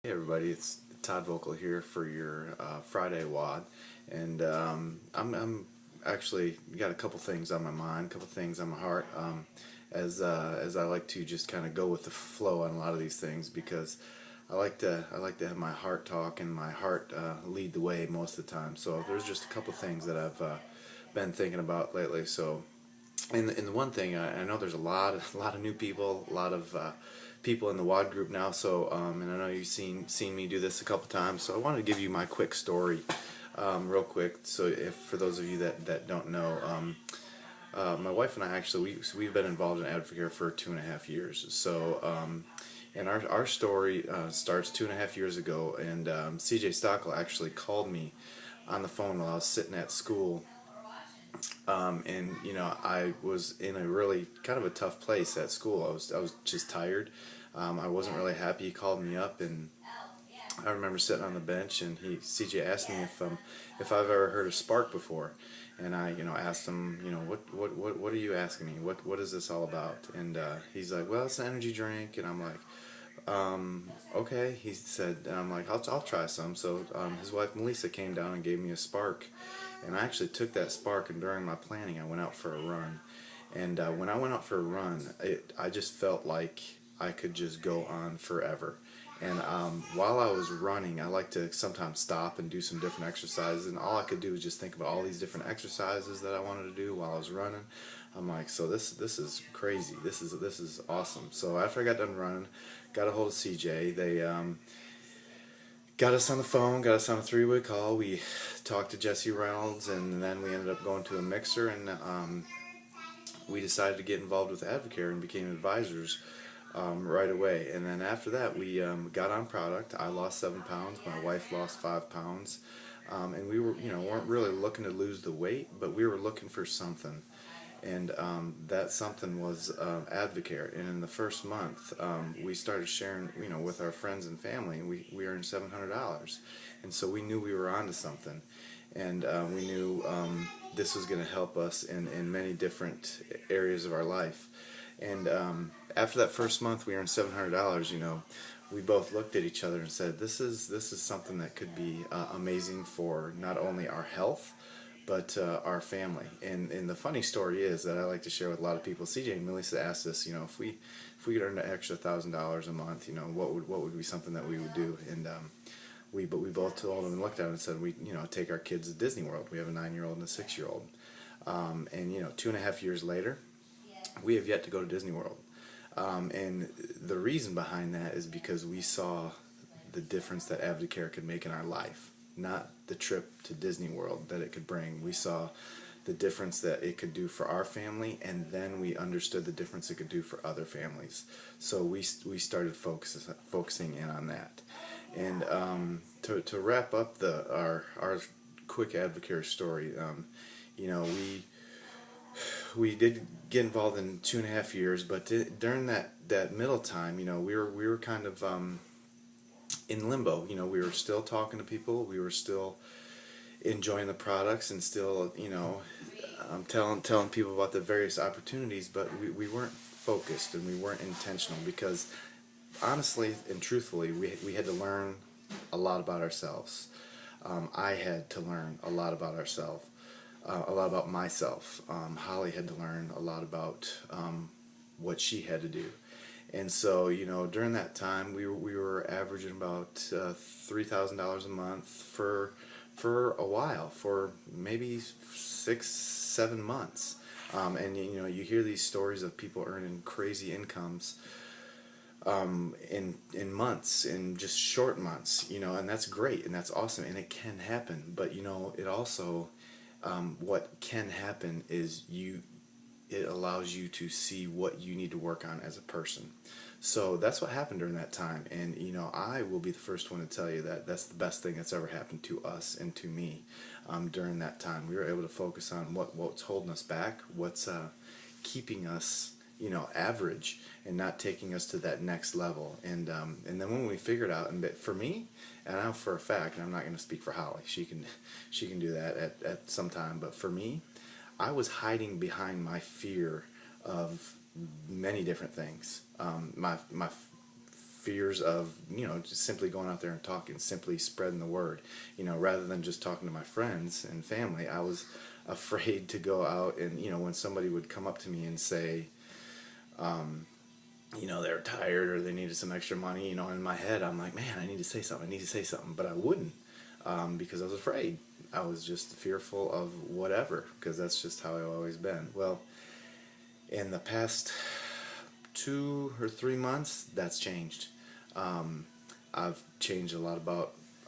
Hey everybody, it's Todd Vocal here for your Friday WAD, and I'm actually got a couple things on my mind, a couple things on my heart, as I like to just kind of go with the flow on a lot of these things because I like to have my heart talk and my heart lead the way most of the time. So there's just a couple things that I've been thinking about lately. So and the one thing I know there's a lot of new people, a lot of people in the WAD group now. So and I know you've seen me do this a couple times. So I wanted to give you my quick story, real quick. So if for those of you that don't know, my wife and I actually we've been involved in Advocare for 2.5 years. So and our story starts 2.5 years ago. And CJ Stockel actually called me on the phone while I was sitting at school, and I was in a really kind of a tough place at school. I was just tired. I wasn't really happy. He called me up, and I remember sitting on the bench, and CJ asked me if I've ever heard of Spark before, and I asked him, what are you asking me? What is this all about? And he's like, well, it's an energy drink, and I'm like, okay. He said, and I'm like, I'll try some. So his wife Melissa came down and gave me a Spark, and I actually took that Spark, and during my planning I went out for a run. And when I went out for a run, I just felt like I could just go on forever. And while I was running, I like to sometimes stop and do some different exercises, and all I could do was just think about all these different exercises that I wanted to do while I was running. I'm like, so this is crazy. This is awesome. So after I got done running, got a hold of CJ. They got us on the phone, got us on a three-way call. We talked to Jesse Reynolds, and then we ended up going to a mixer, and we decided to get involved with Advocare and became advisors right away. And then after that, we got on product. I lost 7 pounds. My wife lost 5 pounds, and we weren't really looking to lose the weight, but we were looking for something. And that something was Advocare. And in the first month, we started sharing, with our friends and family. And we earned $700, and so we knew we were onto something, and we knew this was going to help us in many different areas of our life. And after that first month, we earned $700. We both looked at each other and said, "This is something that could be amazing for not only our health, but our family." And the funny story is that I like to share with a lot of people. CJ and Melissa asked us, if we could earn an extra $1,000 a month, what would be something that we would do? And we both told them and looked at them and said, we take our kids to Disney World. We have a 9-year-old and a 6-year-old, and 2.5 years later, we have yet to go to Disney World. And the reason behind that is because we saw the difference that Advocare could make in our life, not the trip to Disney World that it could bring. We saw the difference that it could do for our family, and then we understood the difference it could do for other families. So we started focusing in on that. And to wrap up our quick Advocare story, we did get involved in 2.5 years, but during that middle time, we were kind of in limbo. We were still talking to people, we were still enjoying the products, and still, telling people about the various opportunities, but we weren't focused and we weren't intentional because honestly and truthfully, we had to learn a lot about ourselves. I had to learn a lot about ourselves, a lot about myself. Holly had to learn a lot about what she had to do. And so, during that time, we were averaging about $3,000 a month for a while, for maybe 6, 7 months. And you hear these stories of people earning crazy incomes in months, in just short months, and that's great and that's awesome and it can happen. But it also, what can happen is it allows you to see what you need to work on as a person. So that's what happened during that time, and I will be the first one to tell you that that's the best thing that's ever happened to us and to me. During that time, we were able to focus on what's holding us back, what's keeping us average and not taking us to that next level. And then when we figured out, and for me, and I know for a fact, and I'm not going to speak for Holly, she can do that at some time, but for me, I was hiding behind my fear of many different things. My fears of, just simply going out there and talking, simply spreading the word, rather than just talking to my friends and family. I was afraid to go out and, when somebody would come up to me and say, they're tired or they needed some extra money, in my head, I'm like, man, I need to say something, but I wouldn't, because I was afraid. I was just fearful of whatever, because that's just how I've always been. Well, in the past 2 or 3 months, that's changed. I've changed a lot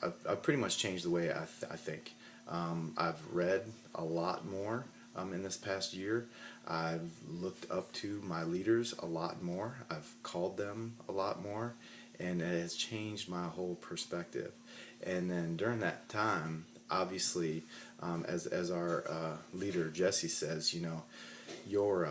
I've pretty much changed the way I think. I've read a lot more in this past year. I've looked up to my leaders a lot more. I've called them a lot more, and it has changed my whole perspective. And then during that time, obviously, as our leader Jesse says, your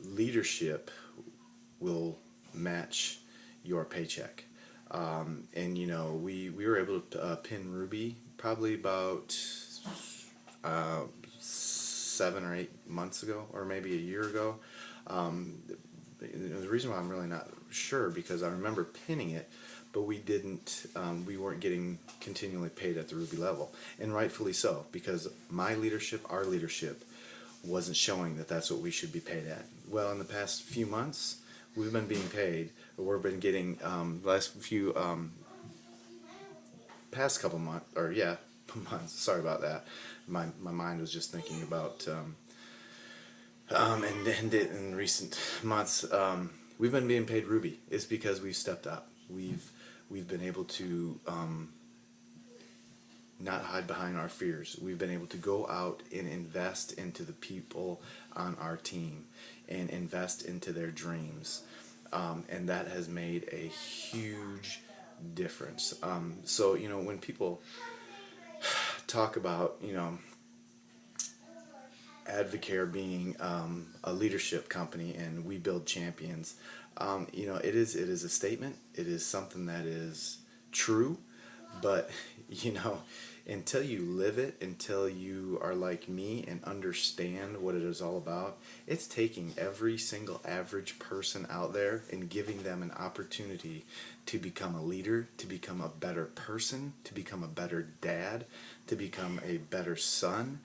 leadership will match your paycheck. And we were able to pin Ruby probably about 7 or 8 months ago, or maybe a year ago. The reason why I'm really not sure, because I remember pinning it, but we weren't getting continually paid at the Ruby level, and rightfully so, because our leadership wasn't showing that that's what we should be paid at. Well, in the past few months, we've been being paid. We've been getting past couple months, months. Sorry about that. My mind was just thinking about and in recent months, we've been being paid Ruby. It's because we've stepped up. We've been able to not hide behind our fears. We've been able to go out and invest into the people on our team and invest into their dreams. And that has made a huge difference. So, when people talk about, Advocare being a leadership company and we build champions, it is a statement. It is something that is true, but until you live it, until you are like me and understand what it is all about, it's taking every single average person out there and giving them an opportunity to become a leader, to become a better person, to become a better dad, to become a better son.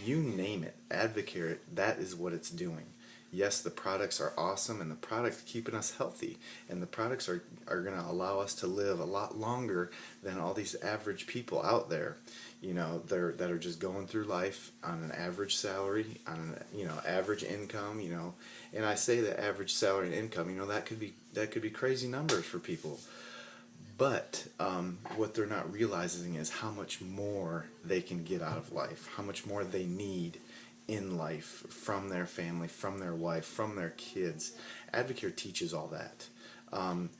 You name it, Advocare, that is what it's doing. Yes, the products are awesome, and the products are keeping us healthy, and the products are going to allow us to live a lot longer than all these average people out there, that are just going through life on an average salary, on an average income, and I say that average salary and income, that could be crazy numbers for people, but what they're not realizing is how much more they can get out of life, how much more they need in life from their family, from their wife, from their kids. Advocare teaches all that.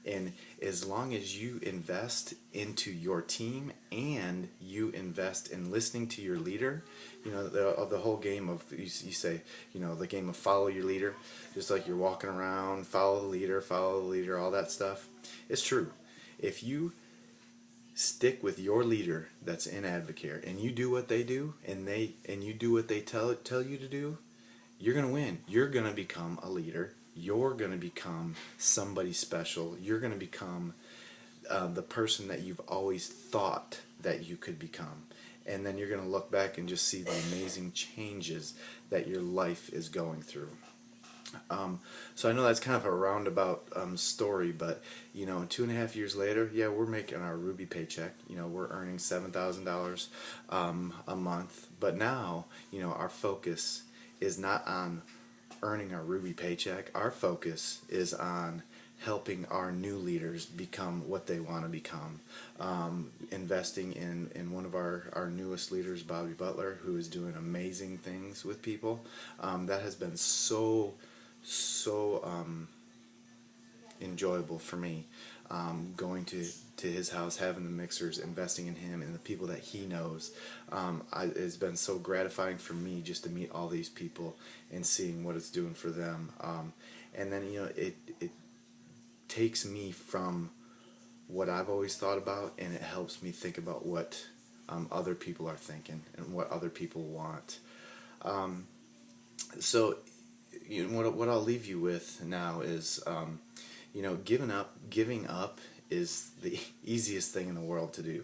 And as long as you invest into your team and you invest in listening to your leader, the whole game of, you say, the game of follow your leader, just like you're walking around, follow the leader, all that stuff. It's true. If you stick with your leader that's in Advocare and you do what they do and you do what they tell you to do, you're going to win. You're going to become a leader. You're going to become somebody special. You're going to become the person that you've always thought that you could become. And then you're going to look back and just see the amazing changes that your life is going through. So I know that's kind of a roundabout story, but 2.5 years later, we're making our Ruby paycheck. We're earning $7,000 a month. But now, our focus is not on earning our Ruby paycheck. Our focus is on helping our new leaders become what they want to become. Investing in one of our newest leaders, Bobby Butler, who is doing amazing things with people. That has been so enjoyable for me, going to his house, having the mixers, investing in him and the people that he knows. It's been so gratifying for me just to meet all these people and seeing what it's doing for them. And then it takes me from what I've always thought about, and it helps me think about what other people are thinking and what other people want. So what I'll leave you with now is, giving up is the easiest thing in the world to do.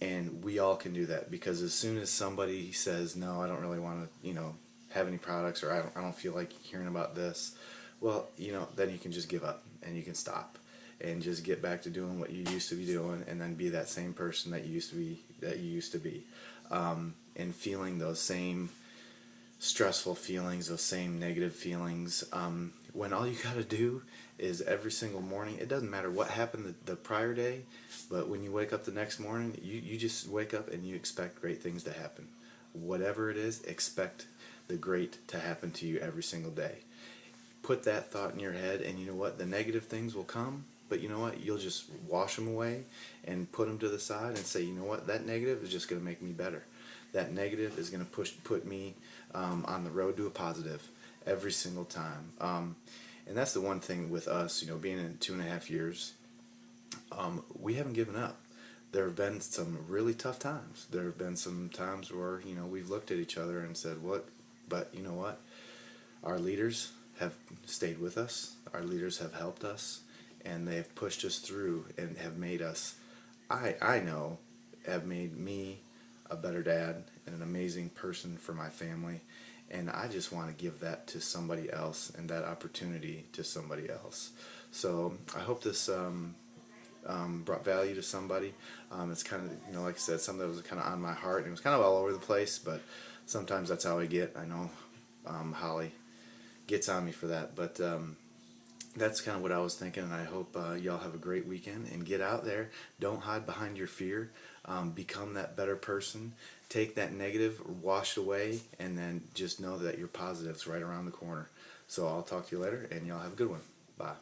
And we all can do that, because as soon as somebody says, no, I don't really want to, have any products, or I don't feel like hearing about this, well, then you can just give up and you can stop and just get back to doing what you used to be doing, and then be that same person that you used to be, and feeling those same stressful feelings, those same negative feelings, when all you got to do is every single morning, it doesn't matter what happened the prior day, but when you wake up the next morning, you just wake up and you expect great things to happen. Whatever it is, expect the great to happen to you every single day. Put that thought in your head, and you know what? The negative things will come, but you know what? You'll just wash them away and put them to the side and say, you know what? That negative is just going to make me better. That negative is going to put me on the road to a positive every single time. And that's the one thing with us, being in 2.5 years, we haven't given up. There have been some really tough times. There have been some times where, we've looked at each other and said, what? But you know what? Our leaders have stayed with us. Our leaders have helped us, and they've pushed us through and have made us, I know, have made me a better dad and an amazing person for my family. And I just want to give that to somebody else, and that opportunity to somebody else. So I hope this brought value to somebody. It's kind of, like I said, something that was kind of on my heart, and it was kind of all over the place, but sometimes that's how I get. I know Holly gets on me for that, but that's kind of what I was thinking, and I hope y'all have a great weekend, and get out there. Don't hide behind your fear. Become that better person. Take that negative, wash away, and then just know that your positive's right around the corner. So I'll talk to you later, and y'all have a good one. Bye.